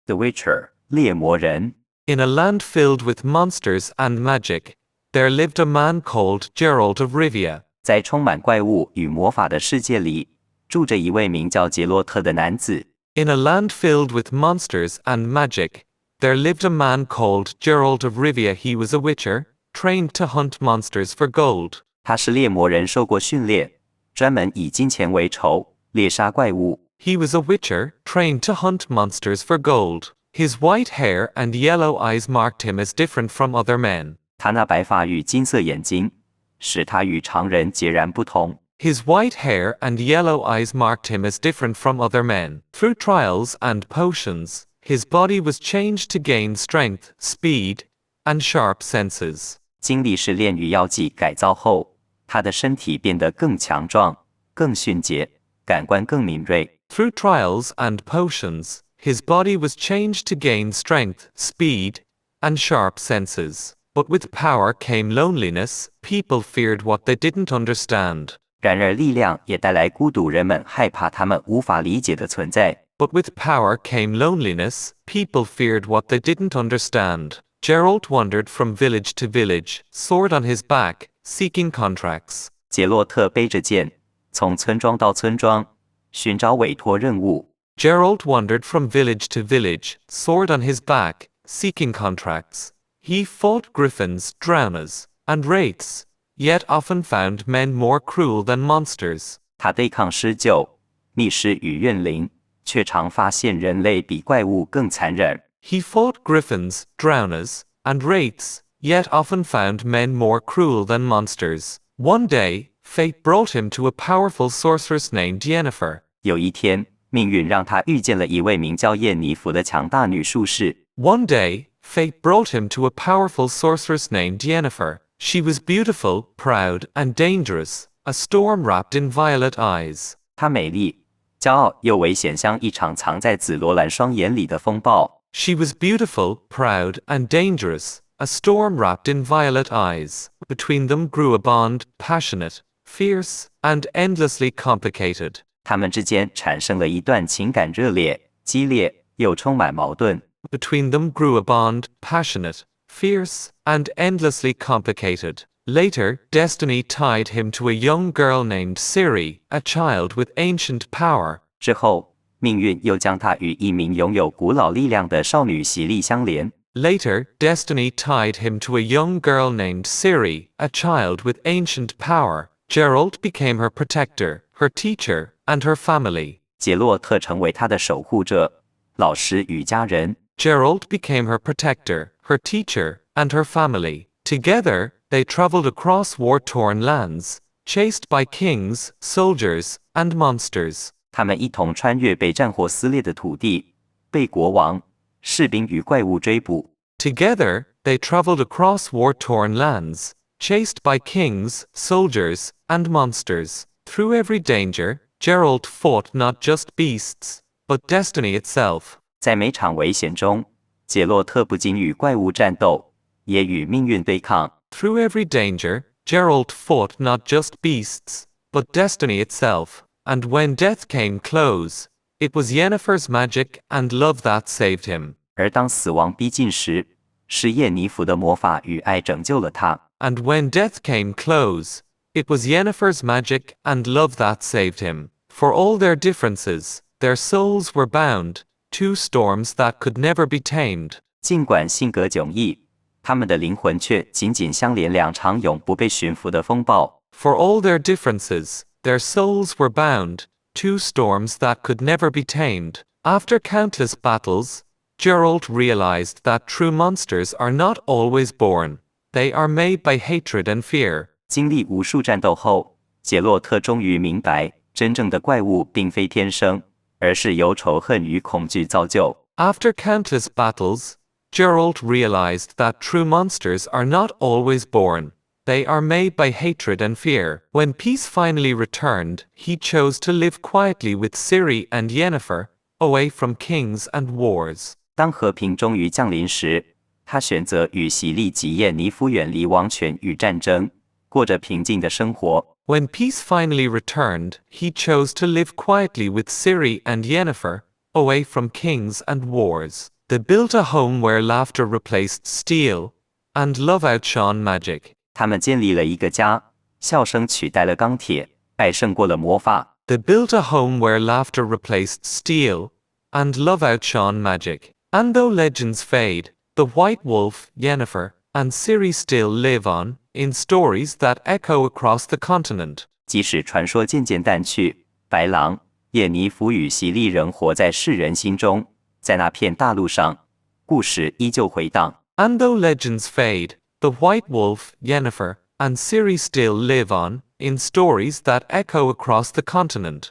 The Witcher, 猎魔人。In a land filled with monsters and magic, there lived a man called Geralt of Rivia. 在充满怪物与魔法的世界里，住着一位名叫杰洛特的男子。In a land filled with monsters and magic, there lived a man called Geralt of Rivia. He was a witcher, trained to hunt monsters for gold. 他是猎魔人，受过训练，专门以金钱为仇，猎杀怪物。He was a witcher, trained to hunt monsters for gold. His white hair and yellow eyes marked him as different from other men. 他那白发与金色眼睛，使他与常人截然不同。His white hair and yellow eyes marked him as different from other men. Through trials and potions, his body was changed to gain strength, speed, and sharp senses. 经历试炼与药剂改造后，他的身体变得更强壮、更迅捷，感官更敏锐。Through trials and potions, his body was changed to gain strength, speed, and sharp senses. But with power came loneliness. People feared what they didn't understand. 然而力量也带来孤独，人们害怕他们无法理解的存在。But with power came loneliness. People feared what they didn't understand. Geralt wandered from village to village, sword on his back, seeking contracts. 杰洛特背着剑，从村庄到村庄，寻找委托任务。Geralt wandered from village to village, sword on his back, seeking contracts. He fought griffins, drowners, and wraiths, yet often found men more cruel than monsters. 他对抗狮鹫、密室与怨灵，却常发现人类比怪物更残忍。He fought griffins, drowners, and wraiths, yet often found men more cruel than monsters. One day, fate brought him to a powerful sorceress named Yennefer. 有一天，命运让他遇见了一位名叫叶尼弗的强大女术士。One day, fate brought him to a powerful sorceress named Yennefer. She was beautiful, proud, and dangerous, a storm wrapped in violet eyes. 她美丽、骄傲又危险，像一场藏在紫罗兰双眼里的风暴。She was beautiful, proud, and dangerous, a storm wrapped in violet eyes. Between them grew a bond, passionate, fierce, and endlessly complicated. 他们之间产生了一段情感热烈、激烈又充满矛盾。Between them grew a bond, passionate, fierce, and endlessly complicated. Later, destiny tied him to a young girl named Ciri, a child with ancient power. 之后，命运又将他与一名拥有古老力量的少女席莉相连。Later, destiny tied him to a young girl named Ciri, a child with ancient power. Geralt became her protector, her teacher, and her family. 杰洛特成为他的守护者、老师与家人。Geralt became her protector, her teacher, and her family. Together, they traveled across war-torn lands, chased by kings, soldiers, and monsters. 他们一同穿越被战火撕裂的土地，被国王、士兵与怪物追捕。Together, they traveled across war-torn lands, chased by kings, soldiers, and monsters. Through every danger, Geralt fought not just beasts, but destiny itself. 在每场危险中，杰洛特不仅与怪物战斗，也与命运对抗。Through every danger, Geralt fought not just beasts, but destiny itself. And when death came close, it was Yennefer's magic and love that saved him. 而当死亡逼近时，是叶尼弗的魔法与爱拯救了他。And when death came close, it was Yennefer's magic and love that saved him. For all their differences, their souls were bound, two storms that could never be tamed. 尽管性格迥异，他们的灵魂却紧紧相连，两场永不被驯服的风暴。For all their differences, their souls were bound, two storms that could never be tamed. After countless battles, Geralt realized that true monsters are not always born. They are made by hatred and fear. 经历无数战斗后，杰洛特终于明白，真正的怪物并非天生，而是由仇恨与恐惧造就。After countless battles, Geralt realized that true monsters are not always born. They are made by hatred and fear. When peace finally returned, he chose to live quietly with Ciri and Yennefer, away from kings and wars. 当和平终于降临时，他选择与席莉及叶尼夫远离王权与战争，过着平静的生活。When peace finally returned, he chose to live quietly with Ciri and Yennefer, away from kings and wars. They built a home where laughter replaced steel, and love outshone magic. 他们建立了一个家，笑声取代了钢铁，爱胜过了魔法。 They built a home where laughter replaced steel, and love outshone magic. And though legends fade, the White Wolf, Yennefer, and Ciri still live on, in stories that echo across the continent. 即使传说渐渐淡去，白狼、叶尼弗与席利仍活在世人心中，在那片大陆上，故事依旧回荡。 And though legends fade, the White Wolf, Yennefer, and Ciri still live on, in stories that echo across the continent.